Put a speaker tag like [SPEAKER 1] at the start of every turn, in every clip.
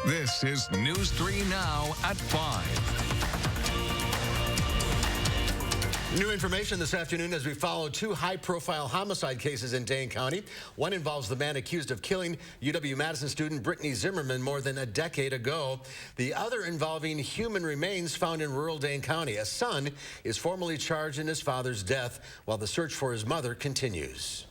[SPEAKER 1] This is News 3 Now at 5.
[SPEAKER 2] New information this afternoon as we follow two high-profile homicide cases in Dane County. One involves the man accused of killing UW-Madison student Brittany Zimmerman more than a decade ago. The other involving human remains found in rural Dane County. A son is formally charged in his father's death while the search for his mother continues.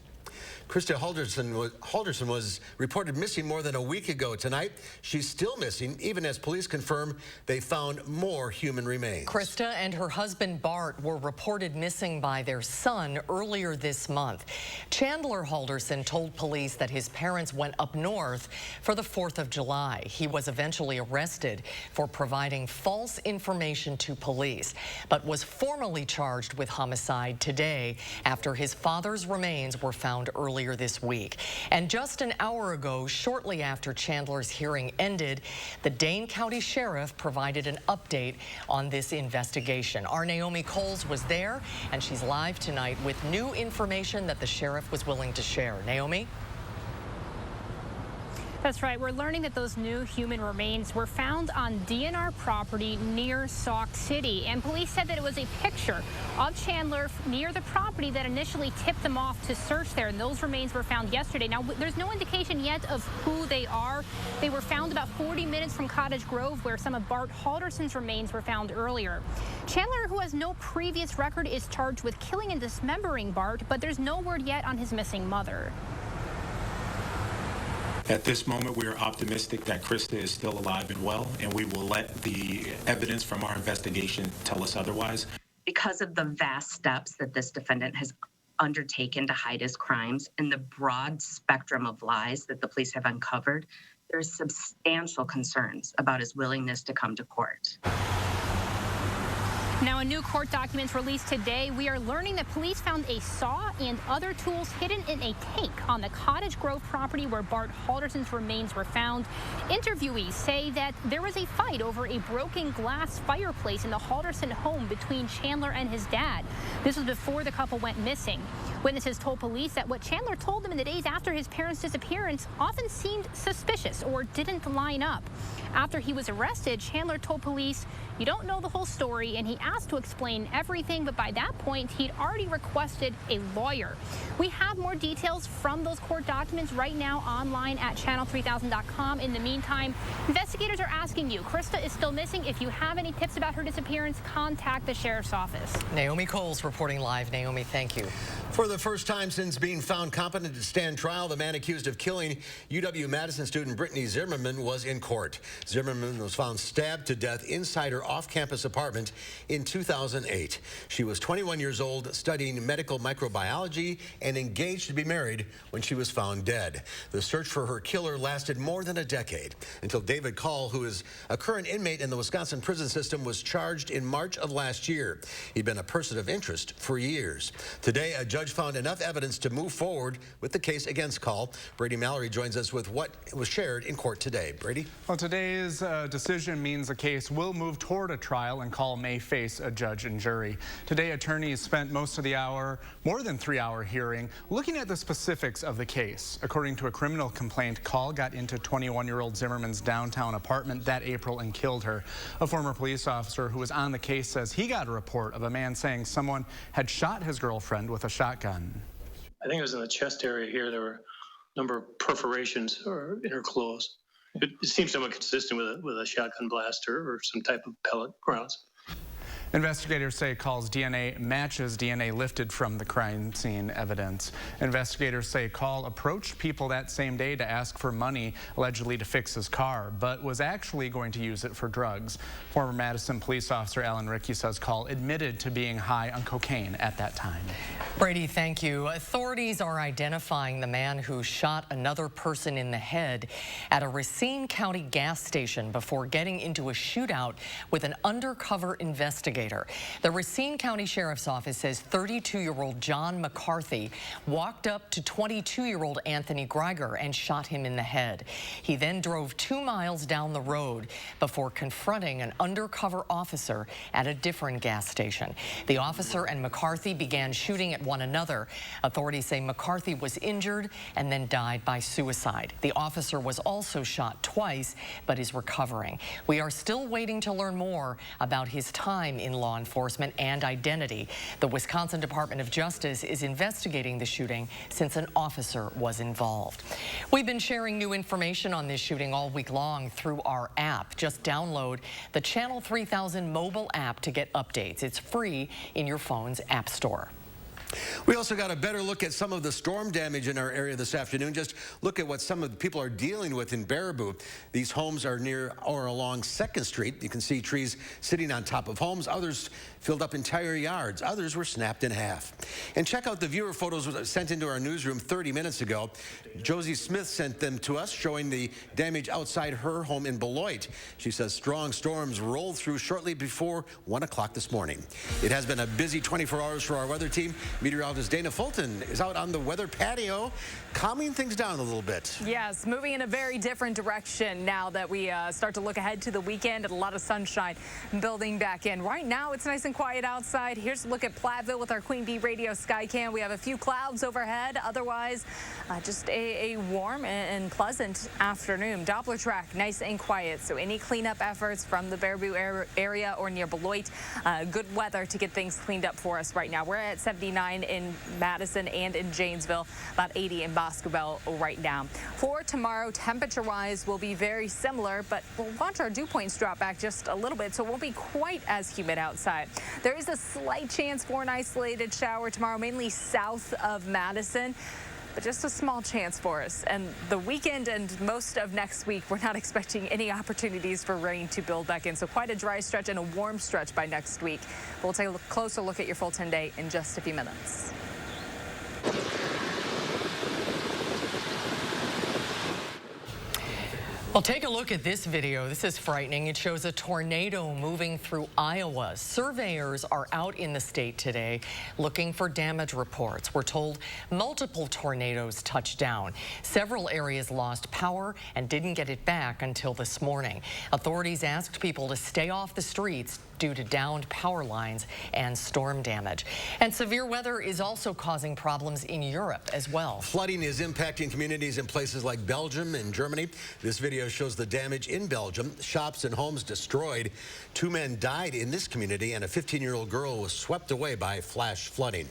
[SPEAKER 2] Krista Halderson was reported missing more than a week ago tonight. She's still missing, even as police confirm they found more human remains.
[SPEAKER 3] Krista and her husband Bart were reported missing by their son earlier this month. Chandler Halderson told police that his parents went up north for the 4th of July. He was eventually arrested for providing false information to police, but was formally charged with homicide today after his father's remains were found earlier this week. And just an hour ago, shortly after Chandler's hearing ended, the Dane County Sheriff provided an update on this investigation. Our Naomi Coles was there, and she's live tonight with new information that the sheriff was willing to share. Naomi?
[SPEAKER 4] That's right. We're learning that those new human remains were found on DNR property near Sauk City. And police said that it was a picture of Chandler near the property that initially tipped them off to search there. And those remains were found yesterday. Now, there's no indication yet of who they are. They were found about 40 minutes from Cottage Grove, where some of Bart Halderson's remains were found earlier. Chandler, who has no previous record, is charged with killing and dismembering Bart, but there's no word yet on his missing mother.
[SPEAKER 5] At this moment, we are optimistic that Krista is still alive and well, and we will let the evidence from our investigation tell us otherwise.
[SPEAKER 6] Because of the vast steps that this defendant has undertaken to hide his crimes and the broad spectrum of lies that the police have uncovered, there's substantial concerns about his willingness to come to court.
[SPEAKER 4] Now, in new court documents released today, we are learning that police found a saw and other tools hidden in a tank on the Cottage Grove property where Bart Halderson's remains were found. Interviewees say that there was a fight over a broken glass fireplace in the Halderson home between Chandler and his dad. This was before the couple went missing. Witnesses told police that what Chandler told them in the days after his parents' disappearance often seemed suspicious or didn't line up. After he was arrested, Chandler told police, "You don't know the whole story," and he asked to explain everything, but by that point, he'd already requested a lawyer. We have more details from those court documents right now online at channel3000.com. In the meantime, investigators are asking you, Krista is still missing. If you have any tips about her disappearance, contact the sheriff's office.
[SPEAKER 3] Naomi Coles reporting live. Naomi, thank you.
[SPEAKER 2] For the first time since being found competent to stand trial, the man accused of killing UW-Madison student Brittany Zimmerman was in court. Zimmerman was found stabbed to death inside her off-campus apartment in 2008. She was 21 years old, studying medical microbiology, and engaged to be married when she was found dead. The search for her killer lasted more than a decade until David Call, who is a current inmate in the Wisconsin prison system, was charged in March of last year. He'd been a person of interest for years. Today, a judge found enough evidence to move forward with the case against Call. Brady Mallory joins us with what was shared in court today. Brady?
[SPEAKER 7] Well, today's decision means the case will move toward a trial and Call may face a judge and jury. Today, attorneys spent most of the hour, more than 3-hour hearing, looking at the specifics of the case. According to a criminal complaint, Call got into 21-year-old Zimmerman's downtown apartment that April and killed her. A former police officer who was on the case says he got a report of a man saying someone had shot his girlfriend with a shotgun.
[SPEAKER 8] I think it was in the chest area here. There were a number of perforations in her clothes. It seems somewhat consistent with a shotgun blast or some type of pellet rounds.
[SPEAKER 7] Investigators say Call's DNA matches DNA lifted from the crime scene evidence. Investigators say Call approached people that same day to ask for money, allegedly to fix his car, but was actually going to use it for drugs. Former Madison police officer Alan Rickey says Call admitted to being high on cocaine at that time.
[SPEAKER 3] Brady, thank you. Authorities are identifying the man who shot another person in the head at a Racine County gas station before getting into a shootout with an undercover investigator. investigator. The Racine County Sheriff's Office says 32-year-old John McCarthy walked up to 22-year-old Anthony Greiger and shot him in the head. He then drove 2 miles down the road before confronting an undercover officer at a different gas station. The officer and McCarthy began shooting at one another. Authorities say McCarthy was injured and then died by suicide. The officer was also shot twice, but is recovering. We are still waiting to learn more about his time in law enforcement and identity. The Wisconsin Department of Justice is investigating the shooting since an officer was involved. We've been sharing new information on this shooting all week long through our app. Just download the Channel 3000 mobile app to get updates. It's free in your phone's app store.
[SPEAKER 2] We also got a better look at some of the storm damage in our area this afternoon. Just look at what some of the people are dealing with in Baraboo. These homes are near or along 2nd Street. You can see trees sitting on top of homes. Others filled up entire yards. Others were snapped in half. And check out the viewer photos sent into our newsroom 30 minutes ago. Josie Smith sent them to us, showing the damage outside her home in Beloit. She says strong storms rolled through shortly before 1 o'clock this morning. It has been a busy 24 hours for our weather team. Meteorologist Dana Fulton is out on the weather patio, calming things down a little bit.
[SPEAKER 9] Yes, moving in a very different direction now that we start to look ahead to the weekend and a lot of sunshine building back in. Right now, it's nice and quiet outside. Here's a look at Platteville with our Queen Bee Radio Skycam. We have a few clouds overhead. Otherwise, just a warm and pleasant afternoon. Doppler track, nice and quiet. So any cleanup efforts from the Baraboo area or near Beloit, good weather to get things cleaned up for us right now. We're at 79 in Madison and in Janesville, about 80 in Boscobel right now. For tomorrow, temperature-wise, will be very similar, but we'll watch our dew points drop back just a little bit, so it won't be quite as humid outside. There is a slight chance for an isolated shower tomorrow, mainly south of Madison, but just a small chance for us. And the weekend and most of next week, we're not expecting any opportunities for rain to build back in. So quite a dry stretch and a warm stretch by next week. We'll take a closer look at your full 10-day in just a few minutes.
[SPEAKER 3] Well, take a look at this video. This is frightening. It shows a tornado moving through Iowa. Surveyors are out in the state today looking for damage reports. We're told multiple tornadoes touched down. Several areas lost power and didn't get it back until this morning. Authorities asked people to stay off the streets due to downed power lines and storm damage. And severe weather is also causing problems in Europe as well. Flooding is impacting communities in places like Belgium and Germany. This video shows the damage in Belgium. Shops and homes destroyed. 2 men died in this community, and a 15-year-old girl was swept away by flash flooding.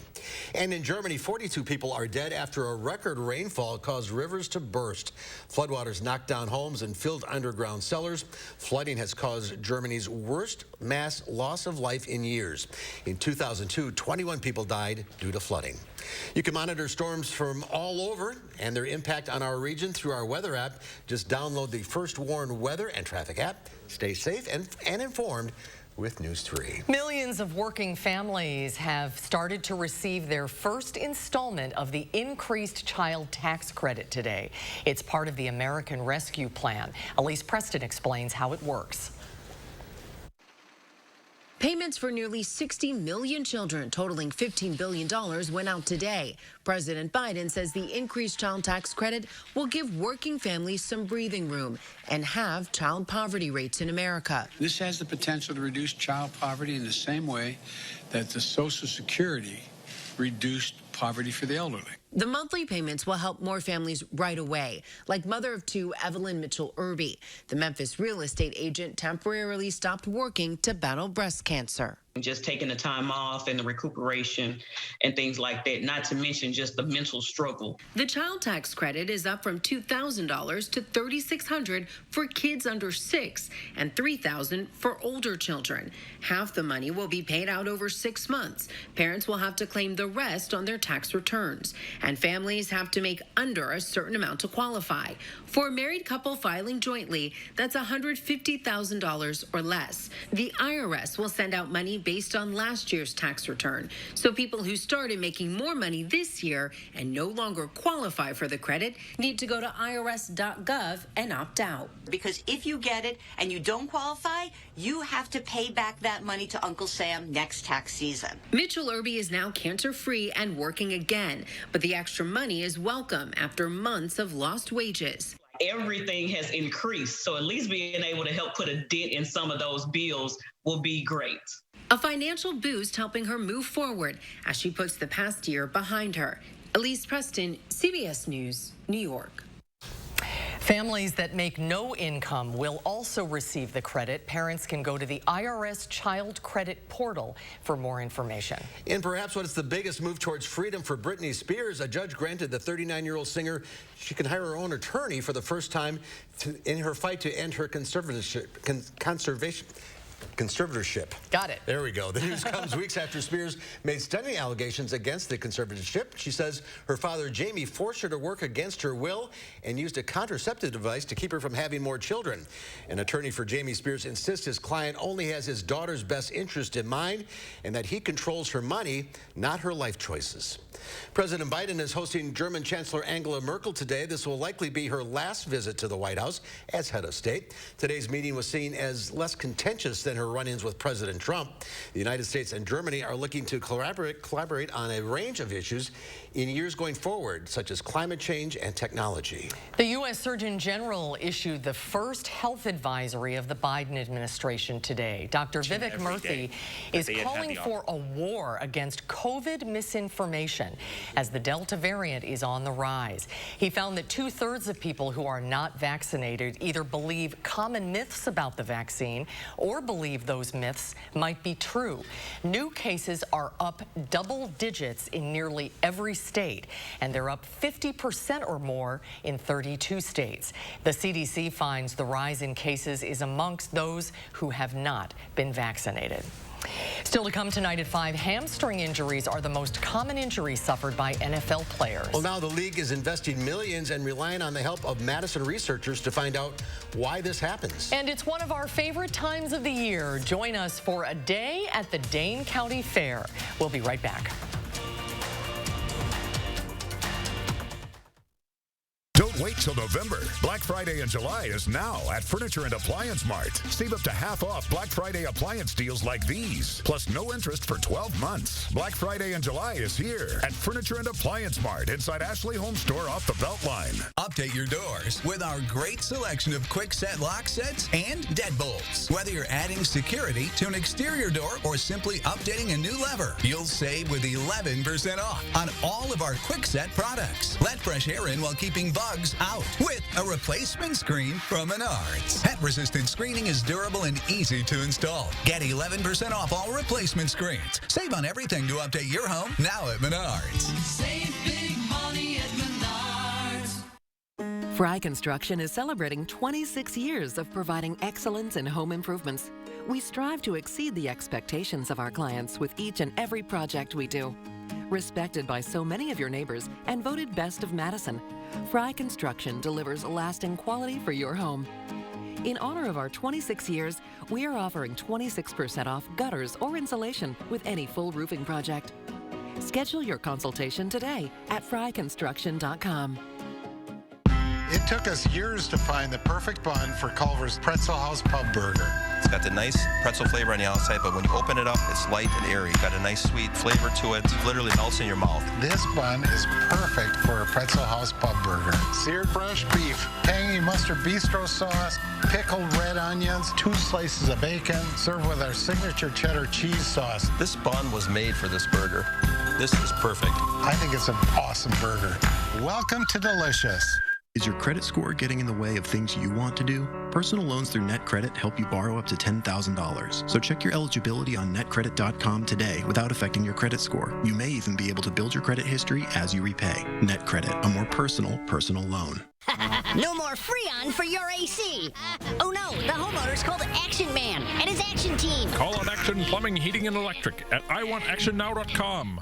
[SPEAKER 3] And in Germany, 42 people are dead after a record rainfall caused rivers to burst. Floodwaters knocked down homes and filled underground cellars. Flooding has caused Germany's worst mass loss of life in years. In 2002, 21 people died due to flooding. You can monitor storms from all over and their impact on our region through our weather app. Just download the First Warn Weather and Traffic app. Stay safe and informed with News 3. Millions of working families have started to receive their first installment of the increased child tax credit today. It's part of the American Rescue Plan. Elise Preston explains how it works.
[SPEAKER 10] Payments for nearly 60 million children, totaling $15 billion, went out today. President Biden says the increased child tax credit will give working families some breathing room and halve child poverty rates in America.
[SPEAKER 11] This has the potential to reduce child poverty in the same way that the Social Security reduced poverty for the elderly.
[SPEAKER 10] The monthly payments will help more families right away, like mother of 2 Evelyn Mitchell Irby. The Memphis real estate agent temporarily stopped working to battle breast cancer.
[SPEAKER 12] Just taking the time off and the recuperation and things like that, not to mention just the mental struggle.
[SPEAKER 10] The child tax credit is up from $2,000 to $3,600 for kids under 6 and $3,000 for older children. Half the money will be paid out over 6 months. Parents will have to claim the rest on their tax returns. and families have to make under a certain amount to qualify. For a married couple filing jointly, that's $150,000 or less. The IRS will send out money based on last year's tax return. So people who started making more money this year and no longer qualify for the credit need to go to irs.gov and opt out.
[SPEAKER 13] Because if you get it and you don't qualify, you have to pay back that money to Uncle Sam next tax season.
[SPEAKER 10] Mitchell Irby is now cancer-free and working again, but the extra money is welcome after months of lost wages.
[SPEAKER 12] Everything has increased, so at least being able to help put a dent in some of those bills will be great.
[SPEAKER 10] A financial boost helping her move forward as she puts the past year behind her. Elise Preston, CBS News, New York.
[SPEAKER 3] Families that make no income will also receive the credit. Parents can go to the IRS Child Credit Portal for more information.
[SPEAKER 2] In perhaps what is the biggest move towards freedom for Britney Spears, a judge granted the 39-year-old singer she can hire her own attorney for the first time in her fight to end her conservatorship.
[SPEAKER 3] Got it.
[SPEAKER 2] There we go. The news comes weeks after Spears made stunning allegations against the conservatorship. She says her father, Jamie, forced her to work against her will and used a contraceptive device to keep her from having more children. An attorney for Jamie Spears insists his client only has his daughter's best interest in mind and that he controls her money, not her life choices. President Biden is hosting German Chancellor Angela Merkel today. This will likely be her last visit to the White House as head of state. Today's meeting was seen as less contentious than her run-ins with President Trump. The United States and Germany are looking to collaborate on a range of issues in years going forward, such as climate change and technology.
[SPEAKER 3] The U.S. Surgeon General issued the first health advisory of the Biden administration today. Dr. Vivek Murthy is calling for a war against COVID misinformation as the Delta variant is on the rise. He found that 2/3 of people who are not vaccinated either believe common myths about the vaccine or believe those myths might be true. New cases are up double digits in nearly every state, and they're up 50% or more in 32 states. The CDC finds the rise in cases is amongst those who have not been vaccinated. Still to come tonight at 5, hamstring injuries are the most common injuries suffered by NFL players.
[SPEAKER 2] Well, now the league is investing millions and relying on the help of Madison researchers to find out why this happens.
[SPEAKER 3] And it's one of our favorite times of the year. Join us for a day at the Dane County Fair. We'll be right back.
[SPEAKER 14] Don't wait till November. Black Friday in July is now at Furniture and Appliance Mart. Save up to half off Black Friday appliance deals like these, plus no interest for 12 months. Black Friday in July is here at Furniture and Appliance Mart inside Ashley Home Store off the Beltline.
[SPEAKER 15] Update your doors with our great selection of quick set lock sets and deadbolts. Whether you're adding security to an exterior door or simply updating a new lever, you'll save with 11% off on all of our quick set products. Let fresh air in while keeping bugs out with a replacement screen from Menards. Pet-resistant screening is durable and easy to install. Get 11% off all replacement screens. Save on everything to update your home now at Menards.
[SPEAKER 16] Save big money at Menards.
[SPEAKER 17] Fry Construction is celebrating 26 years of providing excellence in home improvements. We strive to exceed the expectations of our clients with each and every project we do. Respected by so many of your neighbors and voted best of Madison, Fry Construction delivers lasting quality for your home. In honor of our 26 years, we are offering 26% off gutters or insulation with any full roofing project. Schedule your consultation today at fryconstruction.com.
[SPEAKER 18] It took us years to find the perfect bun for Culver's Pretzel House Pub Burger.
[SPEAKER 19] It's got the nice pretzel flavor on the outside, but when you open it up, it's light and airy. Got a nice sweet flavor to it. It literally melts in your mouth.
[SPEAKER 18] This bun is perfect for a Pretzel House Pub Burger. Seared fresh beef, tangy mustard bistro sauce, pickled red onions, 2 slices of bacon, served with our signature cheddar cheese sauce.
[SPEAKER 19] This bun was made for this burger. This is perfect.
[SPEAKER 18] I think it's an awesome burger. Welcome to Delicious.
[SPEAKER 20] Is your credit score getting in the way of things you want to do? Personal loans through NetCredit help you borrow up to $10,000. So check your eligibility on netcredit.com today without affecting your credit score. You may even be able to build your credit history as you repay. NetCredit, a more personal loan.
[SPEAKER 21] No more Freon for your AC. Oh no, the homeowner's called Action Man and his action team.
[SPEAKER 22] Call on Action Plumbing, Heating, and Electric at iwantactionnow.com.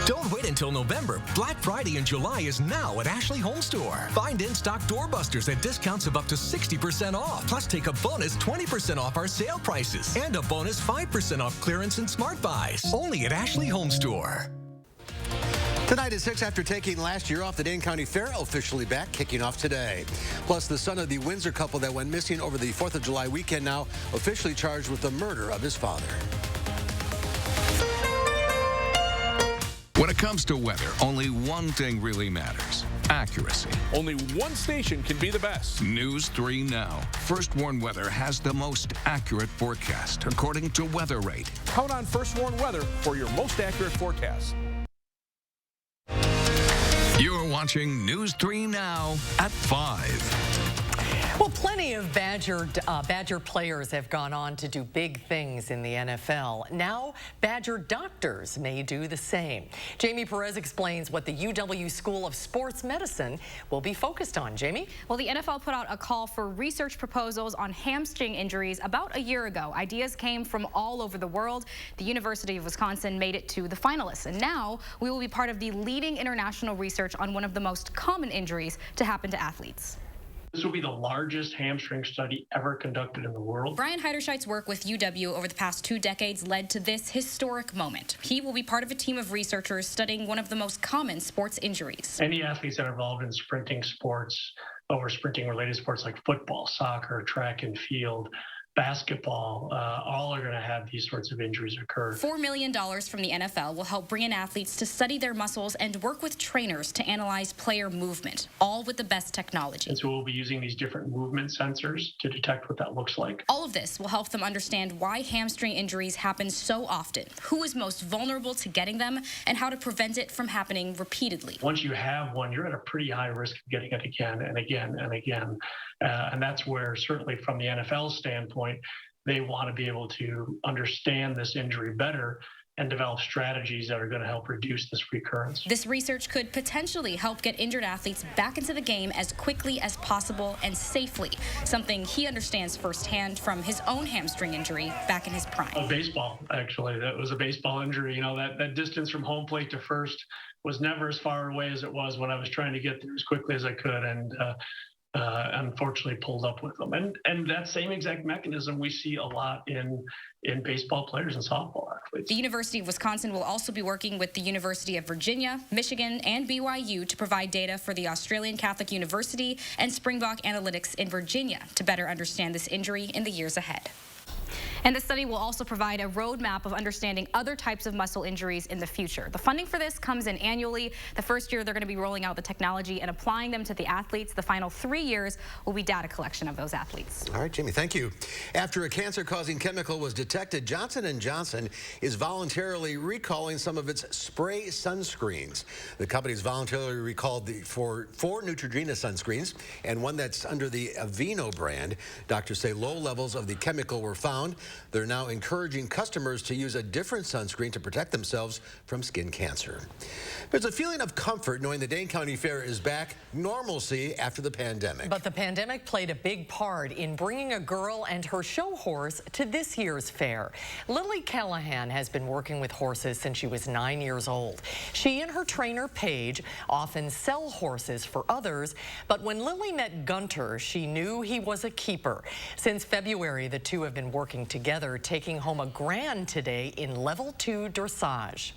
[SPEAKER 1] Don't wait until November. Black Friday in July is now at Ashley Home Store. Find in-stock doorbusters at discounts of up to 60% off. Plus, take a bonus 20% off our sale prices and a bonus 5% off clearance and smart buys. Only at Ashley Home Store.
[SPEAKER 2] Tonight at 6, after taking last year off, the Dane County Fair officially back, kicking off today. Plus, the son of the Windsor couple that went missing over the 4th of July weekend now officially charged with the murder of his father.
[SPEAKER 22] When it comes to weather, only one thing really matters: accuracy.
[SPEAKER 23] Only one station can be the best.
[SPEAKER 22] News 3 Now. First Warn Weather has the most accurate forecast, according to Weather Rate.
[SPEAKER 23] Count on First Warn Weather for your most accurate forecast.
[SPEAKER 22] You're watching News 3 Now at 5.
[SPEAKER 3] Well, plenty of Badger players have gone on to do big things in the NFL. Now, Badger doctors may do the same. Jamie Perez explains what the UW School of Sports Medicine will be focused on. Jamie?
[SPEAKER 24] Well, the NFL put out a call for research proposals on hamstring injuries about a year ago. Ideas came from all over the world. The University of Wisconsin made it to the finalists. And now we will be part of the leading international research on one of the most common injuries to happen to athletes.
[SPEAKER 25] This will be the largest hamstring study ever conducted in the world.
[SPEAKER 24] Brian Heiderscheid's work with UW over the past 2 decades led to this historic moment. He will be part of a team of researchers studying one of the most common sports injuries.
[SPEAKER 25] Any athletes that are involved in sprinting sports or sprinting-related sports like football, soccer, track and field, basketball, all are going to have these sorts of injuries occur.
[SPEAKER 24] $4 million from the NFL will help bring in athletes to study their muscles and work with trainers to analyze player movement, all with the best technology.
[SPEAKER 25] And so we'll be using these different movement sensors to detect what that looks like.
[SPEAKER 24] All of this will help them understand why hamstring injuries happen so often, who is most vulnerable to getting them, and how to prevent it from happening repeatedly.
[SPEAKER 25] Once you have one, you're at a pretty high risk of getting it again and again and again. And that's where, certainly from the NFL standpoint, they want to be able to understand this injury better and develop strategies that are going to help reduce this recurrence.
[SPEAKER 24] This research could potentially help get injured athletes back into the game as quickly as possible and safely, something he understands firsthand from his own hamstring injury back in his prime.
[SPEAKER 25] Baseball, actually. That was a baseball injury. You know, that distance from home plate to first was never as far away as it was when I was trying to get there as quickly as I could, and unfortunately pulled up with them. And that same exact mechanism we see a lot in baseball players and softball athletes.
[SPEAKER 24] The University of Wisconsin will also be working with the University of Virginia, Michigan, and BYU to provide data for the Australian Catholic University and Springbok Analytics in Virginia to better understand this injury in the years ahead. And the study will also provide a roadmap of understanding other types of muscle injuries in the future. The funding for this comes in annually. The first year, they're going to be rolling out the technology and applying them to the athletes. The final 3 years will be data collection of those athletes.
[SPEAKER 2] All right, Jamie, thank you. After a cancer-causing chemical was detected, Johnson & Johnson is voluntarily recalling some of its spray sunscreens. The company's voluntarily recalled four Neutrogena sunscreens and one that's under the Aveeno brand. Doctors say low levels of the chemical were found. They're now encouraging customers to use a different sunscreen to protect themselves from skin cancer. There's a feeling of comfort knowing the Dane County Fair is back, normalcy after the pandemic.
[SPEAKER 3] But the pandemic played a big part in bringing a girl and her show horse to this year's fair. Lily Callahan has been working with horses since she was 9 years old. She and her trainer, Paige, often sell horses for others, but when Lily met Gunter, she knew he was a keeper. Since February, the two have been working together, taking home a grand today in Level 2 dressage.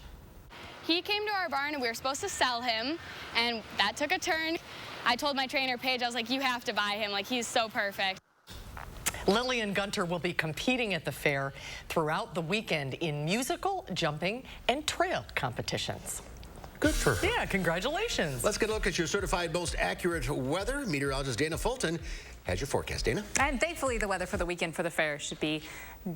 [SPEAKER 26] He came to our barn and we were supposed to sell him, and that took a turn. I told my trainer, Paige, I was like, you have to buy him, like he's so perfect.
[SPEAKER 3] Lily and Gunter will be competing at the fair throughout the weekend in musical, jumping, and trail competitions.
[SPEAKER 2] Good for her.
[SPEAKER 3] Yeah, congratulations.
[SPEAKER 2] Let's get a look at your certified most accurate weather. Meteorologist Dana Fulton has your forecast. Dana?
[SPEAKER 9] And thankfully, the weather for the weekend for the fair should be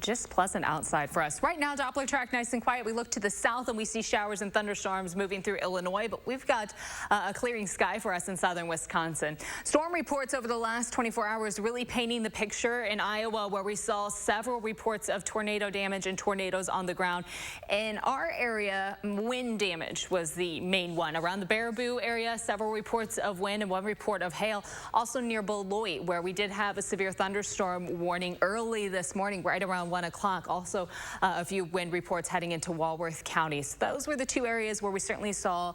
[SPEAKER 9] just pleasant outside for us. Right now, Doppler track nice and quiet. We look to the south and we see showers and thunderstorms moving through Illinois, but we've got a clearing sky for us in southern Wisconsin. Storm reports over the last 24 hours really painting the picture in Iowa, where we saw several reports of tornado damage and tornadoes on the ground. In our area, wind damage was the main one. Around the Baraboo area, several reports of wind and one report of hail. Also near Beloit, where where we did have a severe thunderstorm warning early this morning, right around 1 o'clock. Also, a few wind reports heading into Walworth County. So those were the two areas where we certainly saw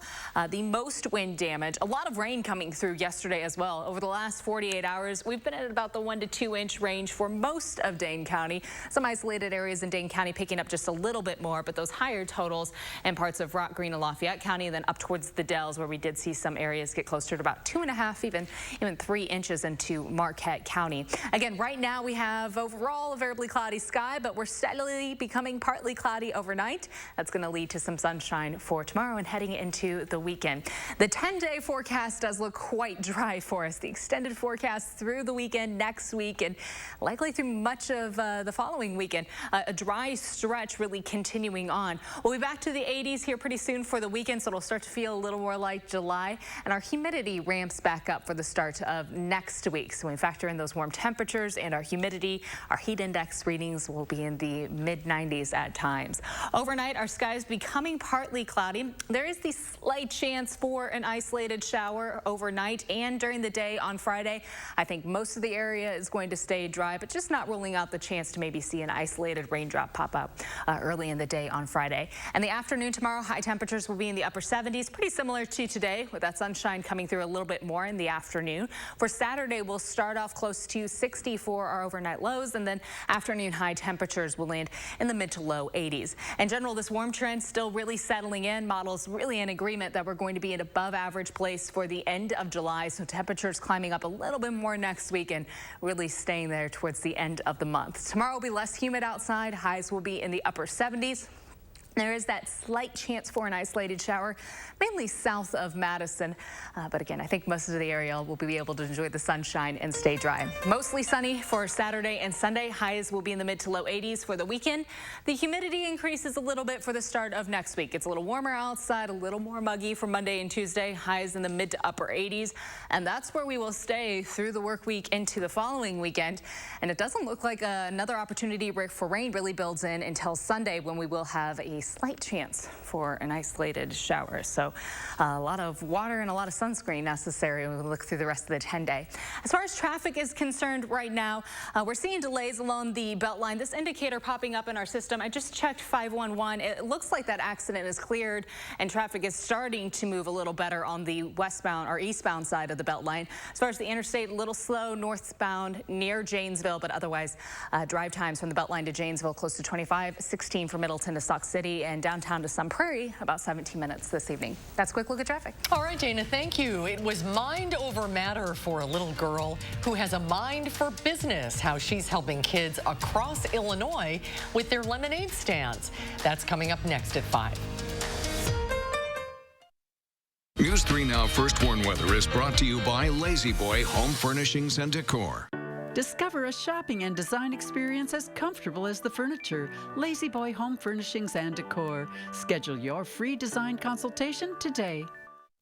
[SPEAKER 9] the most wind damage. A lot of rain coming through yesterday as well. Over the last 48 hours, we've been at about the 1 to 2 inch range for most of Dane County. Some isolated areas in Dane County picking up just a little bit more, but those higher totals in parts of Rock, Green, and Lafayette County, and then up towards the Dells, where we did see some areas get closer to about 2.5, even 3 inches into Marquette County. Again, right now we have overall a variably cloudy sky, but we're steadily becoming partly cloudy overnight. That's going to lead to some sunshine for tomorrow and heading into the weekend. The 10-day forecast does look quite dry for us. The extended forecast through the weekend, next week, and likely through much of the following weekend. A dry stretch really continuing on. We'll be back to the 80s here pretty soon for the weekend, so it'll start to feel a little more like July, and our humidity ramps back up for the start of next week. So when we factor in those warm temperatures and our humidity, our heat index readings will be in the mid-90s at times. Overnight, our skies becoming partly cloudy. There is the slight chance for an isolated shower overnight and during the day on Friday. I think most of the area is going to stay dry, but just not ruling out the chance to maybe see an isolated raindrop pop up early in the day on Friday. And the afternoon tomorrow, high temperatures will be in the upper 70s, pretty similar to today, with that sunshine coming through a little bit more in the afternoon. For Saturday, we'll start off close to 60 for our overnight lows, and then afternoon high temperatures will land in the mid to low 80s. In general, this warm trend still really settling in. Models really in agreement that we're going to be in above average place for the end of July, so temperatures climbing up a little bit more next week and really staying there towards the end of the month. Tomorrow will be less humid outside. Highs will be in the upper 70s. There is that slight chance for an isolated shower, mainly south of Madison. But again, I think most of the area will be able to enjoy the sunshine and stay dry. Mostly sunny for Saturday and Sunday. Highs will be in the mid to low 80s for the weekend. The humidity increases a little bit for the start of next week. It's a little warmer outside, a little more muggy for Monday and Tuesday. Highs in the mid to upper 80s. And that's where we will stay through the work week into the following weekend. And it doesn't look like another opportunity for rain really builds in until Sunday, when we will have a slight chance for an isolated shower. So a lot of water and a lot of sunscreen necessary when we look through the rest of the 10-day. As far as traffic is concerned right now, we're seeing delays along the Beltline. This indicator popping up in our system, I just checked 511. It looks like that accident is cleared and traffic is starting to move a little better on the westbound or eastbound side of the Beltline. As far as the interstate, a little slow northbound near Janesville, but otherwise drive times from the Beltline to Janesville close to 25, 16 from Middleton to Sauk City, and downtown to Sun Prairie about 17 minutes this evening. That's a quick look at traffic.
[SPEAKER 3] All right, Dana, thank you. It was mind over matter for a little girl who has a mind for business, how she's helping kids across Illinois with their lemonade stands. That's coming up next at 5.
[SPEAKER 22] News 3 Now First Warn Weather is brought to you by Lazy Boy Home Furnishings and Decor.
[SPEAKER 4] Discover a shopping and design experience as comfortable as the furniture. Lazy Boy Home Furnishings and Decor. Schedule your free design consultation today.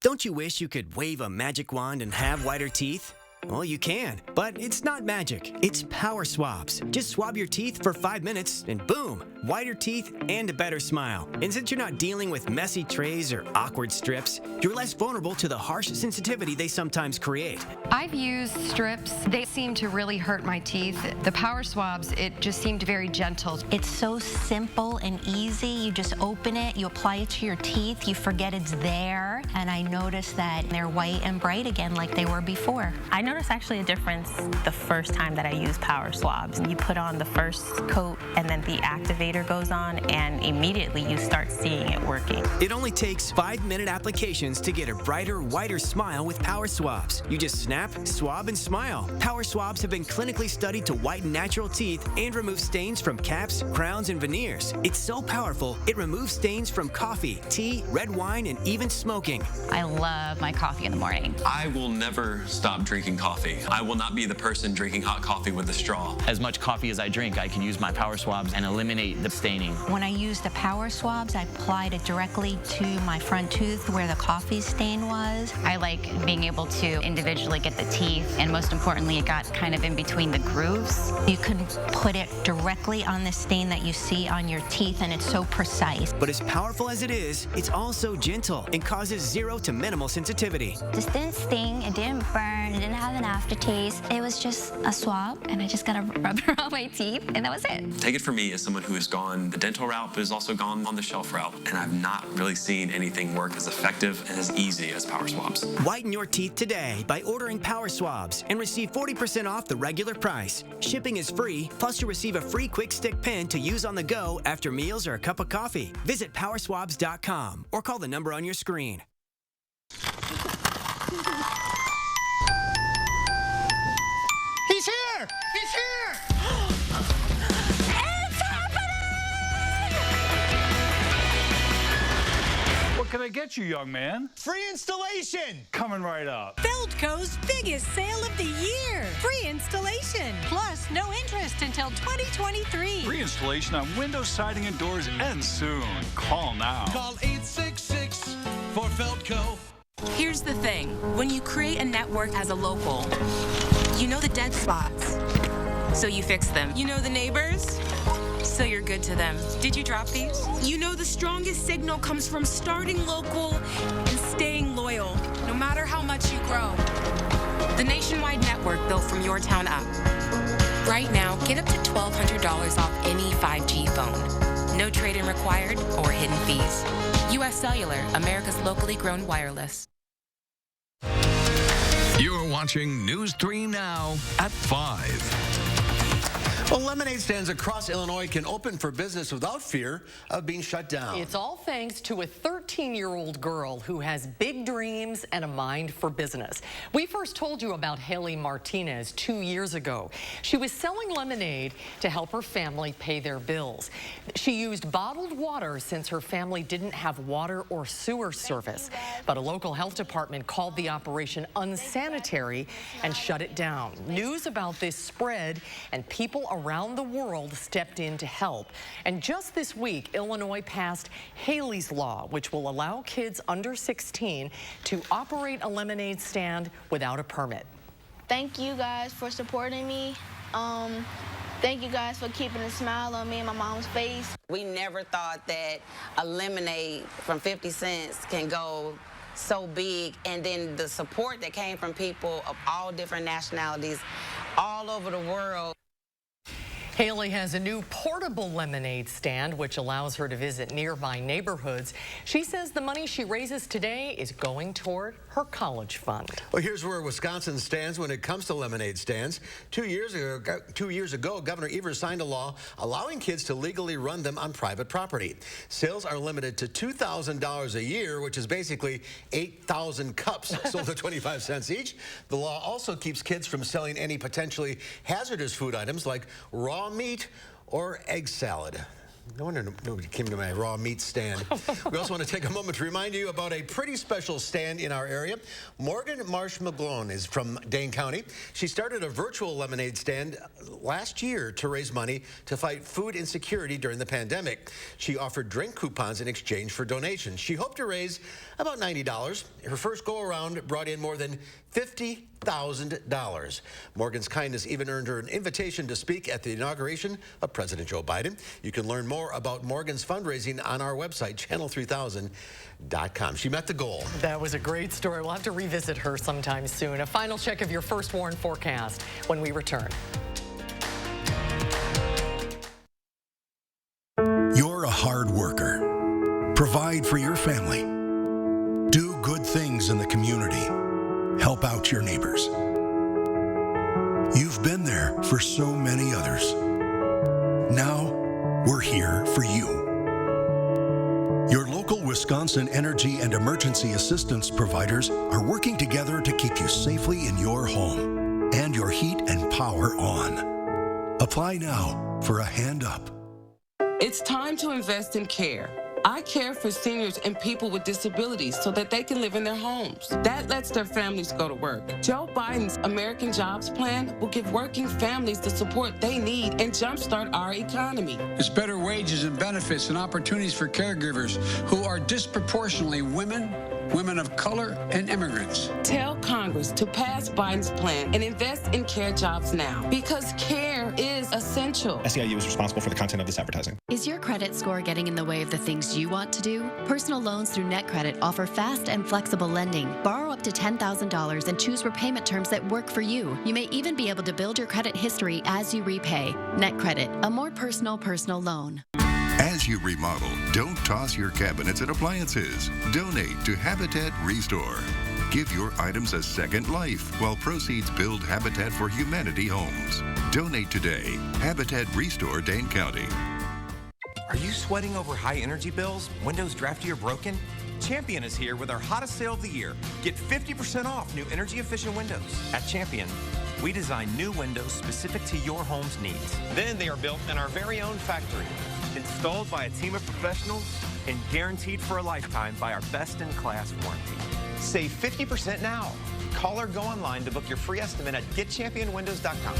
[SPEAKER 5] Don't you wish you could wave a magic wand and have whiter teeth? Well, you can, but it's not magic. It's power swabs. Just swab your teeth for 5 minutes and boom, whiter teeth and a better smile. And since you're not dealing with messy trays or awkward strips, you're less vulnerable to the harsh sensitivity they sometimes create.
[SPEAKER 6] I've used strips. They seem to really hurt my teeth. The power swabs, it just seemed very gentle.
[SPEAKER 7] It's so simple and easy. You just open it, you apply it to your teeth, you forget it's there, and I noticed that they're white and bright again like they were before.
[SPEAKER 8] I noticed actually a difference the first time that I used power swabs. You put on the first coat and then the activator goes on, and immediately you start seeing it working.
[SPEAKER 5] It only takes 5-minute applications to get a brighter, whiter smile with power swabs. You just snap, swab, and smile. Power swabs have been clinically studied to whiten natural teeth and remove stains from caps, crowns, and veneers. It's so powerful, it removes stains from coffee, tea, red wine, and even smoking.
[SPEAKER 8] I love my coffee in the morning.
[SPEAKER 11] I will never stop drinking coffee. I will not be the person drinking hot coffee with a straw.
[SPEAKER 27] As much coffee as I drink, I can use my power swabs and eliminate the staining.
[SPEAKER 7] When I use the power swabs, I applied it directly to my front tooth where the coffee stain was.
[SPEAKER 8] I like being able to individually get the teeth, and most importantly, it got kind of in between the grooves.
[SPEAKER 7] You can put it directly on the stain that you see on your teeth, and it's so precise.
[SPEAKER 5] But as powerful as it is, it's also gentle and causes 0 to minimal sensitivity.
[SPEAKER 7] This didn't sting, it didn't burn, it didn't have have an aftertaste. It was just a swab, and I just got to rub it on my teeth, and that was it.
[SPEAKER 11] Take it from me as someone who has gone the dental route, but has also gone on the shelf route, and I've not really seen anything work as effective and as easy as power swabs.
[SPEAKER 5] Whiten your teeth today by ordering power swabs and receive 40% off the regular price. Shipping is free, plus you'll receive a free quick stick pen to use on the go after meals or a cup of coffee. Visit powerswabs.com or call the number on your screen.
[SPEAKER 10] He's here! He's here!
[SPEAKER 12] It's happening!
[SPEAKER 13] What can I get you, young man?
[SPEAKER 10] Free installation!
[SPEAKER 13] Coming right up.
[SPEAKER 14] Feldco's biggest sale of the year. Free installation. Plus, no interest until 2023.
[SPEAKER 13] Free installation on windows, siding, and doors ends soon. Call now.
[SPEAKER 10] Call 866 for Feldco.
[SPEAKER 15] Here's the thing. When you create a network as a local, you know the dead spots, so you fix them. You know the neighbors, so you're good to them. Did you drop these? You know the strongest signal comes from starting local and staying loyal, no matter how much you grow. The nationwide network built from your town up. Right now, get up to $1,200 off any 5G phone. No trade-in required or hidden fees. U.S. Cellular, America's locally grown wireless.
[SPEAKER 22] You're watching News 3 Now at 5.
[SPEAKER 2] Well, lemonade stands across Illinois can open for business without fear of being shut down.
[SPEAKER 3] It's all thanks to a 13-year-old girl who has big dreams and a mind for business. We first told you about Haley Martinez 2 years ago. She was selling lemonade to help her family pay their bills. She used bottled water since her family didn't have water or sewer service. But a local health department called the operation unsanitary and shut it down. News about this spread, and people around the world stepped in to help. And just this week, Illinois passed Haley's Law, which will allow kids under 16 to operate a lemonade stand without a permit.
[SPEAKER 16] Thank you guys for supporting me. Thank you guys for keeping a smile on me and my mom's face.
[SPEAKER 17] We never thought that a lemonade from 50 cents can go so big, and then the support that came from people of all different nationalities all over the world.
[SPEAKER 3] Haley has a new portable lemonade stand, which allows her to visit nearby neighborhoods. She says the money she raises today is going toward her college fund.
[SPEAKER 2] Well, here's where Wisconsin stands when it comes to lemonade stands. 2 years ago, Governor Evers signed a law allowing kids to legally run them on private property. Sales are limited to $2,000 a year, which is basically 8,000 cups sold at 25 cents each. The law also keeps kids from selling any potentially hazardous food items like raw meat or egg salad. No wonder nobody came to my raw meat stand. We also want to take a moment to remind you about a pretty special stand in our area. Morgan Marsh McGlone is from Dane County. She started a virtual lemonade stand last year to raise money to fight food insecurity during the pandemic. She offered drink coupons in exchange for donations. She hoped to raise about $90. Her first go-around brought in more than $50,000. Morgan's kindness even earned her an invitation to speak at the inauguration of President Joe Biden. You can learn more about Morgan's fundraising on our website, channel3000.com. She met the goal.
[SPEAKER 3] That was a great story. We'll have to revisit her sometime soon. A final check of your first warn forecast when we return.
[SPEAKER 28] You're a hard worker. Provide for your family. Do good things in the community. Help out your neighbors. You've been there for so many others. Now, we're here for you. Your local Wisconsin energy and emergency assistance providers are working together to keep you safely in your home and your heat and power on. Apply now for a hand up.
[SPEAKER 29] It's time to invest in care. I care for seniors and people with disabilities so that they can live in their homes. That lets their families go to work. Joe Biden's American Jobs Plan will give working families the support they need and jumpstart our economy.
[SPEAKER 30] It's better wages and benefits and opportunities for caregivers who are disproportionately women, women of color, and immigrants.
[SPEAKER 29] Tell Congress Congress to pass Biden's plan and invest in care jobs now, because care is essential.
[SPEAKER 1] SEIU is responsible for the content of this advertising.
[SPEAKER 9] Is your credit score getting in the way of the things you want to do? Personal loans through NetCredit offer fast and flexible lending. Borrow up to $10,000 and choose repayment terms that work for you. You may even be able to build your credit history as you repay. NetCredit, a more personal loan.
[SPEAKER 18] As you remodel, don't toss your cabinets and appliances. Donate to Habitat Restore. Give your items a second life while proceeds build Habitat for Humanity homes. Donate today. Habitat Restore, Dane County.
[SPEAKER 19] Are you sweating over high energy bills? Windows drafty or broken? Champion is here with our hottest sale of the year. Get 50% off new energy efficient windows. At Champion, we design new windows specific to your home's needs. Then they are built in our very own factory, installed by a team of professionals, and guaranteed for a lifetime by our best-in-class warranty. Save 50% now. Call or go online to book your free estimate at getchampionwindows.com.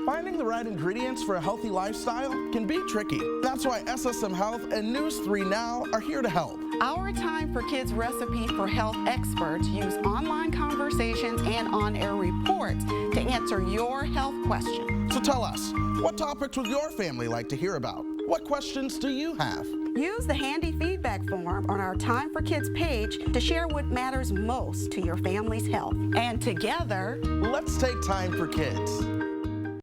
[SPEAKER 20] Finding the right ingredients for a healthy lifestyle can be tricky. That's why SSM Health and News 3 Now are here to help.
[SPEAKER 21] Our Time for Kids recipe for health experts use online conversations and on-air reports to answer your health questions.
[SPEAKER 20] So tell us, what topics would your family like to hear about? What questions do you have?
[SPEAKER 21] Use the handy feedback form on our Time for Kids page to share what matters most to your family's health. And together,
[SPEAKER 20] let's take time for kids.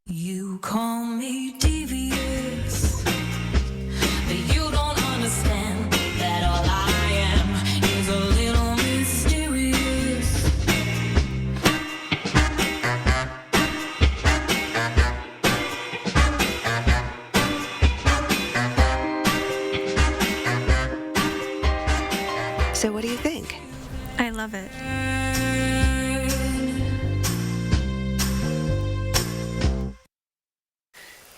[SPEAKER 12] You call me devious, but you don't understand that all I am is a little mysterious.
[SPEAKER 23] So what do you think?
[SPEAKER 24] I love it.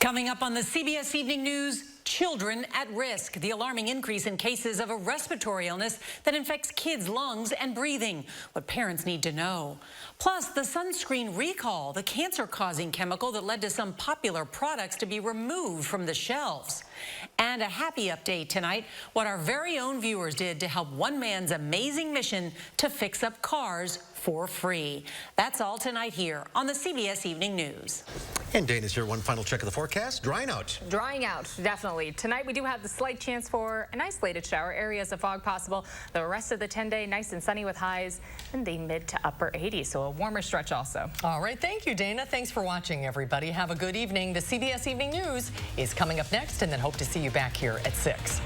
[SPEAKER 25] Coming up on the CBS Evening News, children at risk. The alarming increase in cases of a respiratory illness that infects kids' lungs and breathing. What parents need to know. Plus, the sunscreen recall, the cancer-causing chemical that led to some popular products to be removed from the shelves. And a happy update tonight, what our very own viewers did to help one man's amazing mission to fix up cars for free. That's all tonight here on the CBS Evening News.
[SPEAKER 2] And Dana's here. One final check of the forecast. Drying out.
[SPEAKER 26] Drying out, definitely. Tonight we do have the slight chance for an isolated shower. Areas of fog possible. The rest of the 10-day nice and sunny with highs in the mid to upper 80s. So a warmer stretch also.
[SPEAKER 3] All right. Thank you, Dana. Thanks for watching, everybody. Have a good evening. The CBS Evening News is coming up next, and then hope to see you back here at 6.